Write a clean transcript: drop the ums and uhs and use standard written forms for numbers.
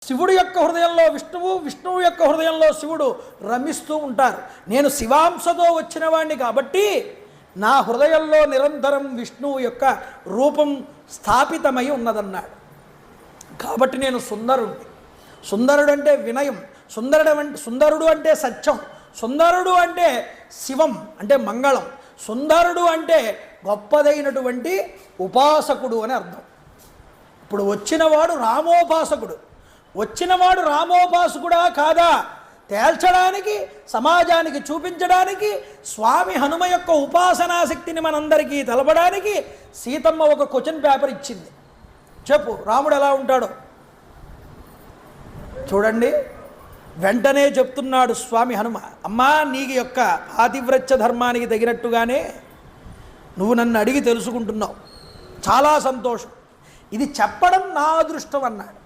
శివుడి యొక్క హృదయంలో విష్ణువు, విష్ణువు యొక్క హృదయంలో శివుడు రమిస్తూ ఉంటారు. నేను శివాంశతో వచ్చిన వాడిని కాబట్టి నా హృదయంలో నిరంతరం విష్ణువు యొక్క రూపం స్థాపితమై ఉన్నదన్నాడు. కాబట్టి నేను సుందరుణ్ణి. సుందరుడు అంటే వినయం, సుందరుడు అంటే సత్యం, సుందరుడు అంటే శివం అంటే మంగళం, సుందరుడు అంటే గొప్పదైనటువంటి ఉపాసకుడు అని అర్థం. ఇప్పుడు వచ్చినవాడు రామోపాసకుడు. వచ్చినవాడు రామోపాసకుడా కాదా తేల్చడానికి, సమాజానికి చూపించడానికి, స్వామి హనుమ యొక్క ఉపాసనాశక్తిని మనందరికీ తెలపడానికి సీతమ్మ ఒక క్వశ్చన్ పేపర్ ఇచ్చింది. చెప్పు రాముడు ఎలా ఉంటాడో చూడండి. వెంటనే చెప్తున్నాడు స్వామి హనుమ, అమ్మా నీకు యొక్క పాతివ్రత్య ధర్మానికి తగినట్టుగానే నువ్వు నన్ను అడిగి తెలుసుకుంటున్నావు, చాలా సంతోషం. ఇది చెప్పడం నా అదృష్టం అన్నాడు.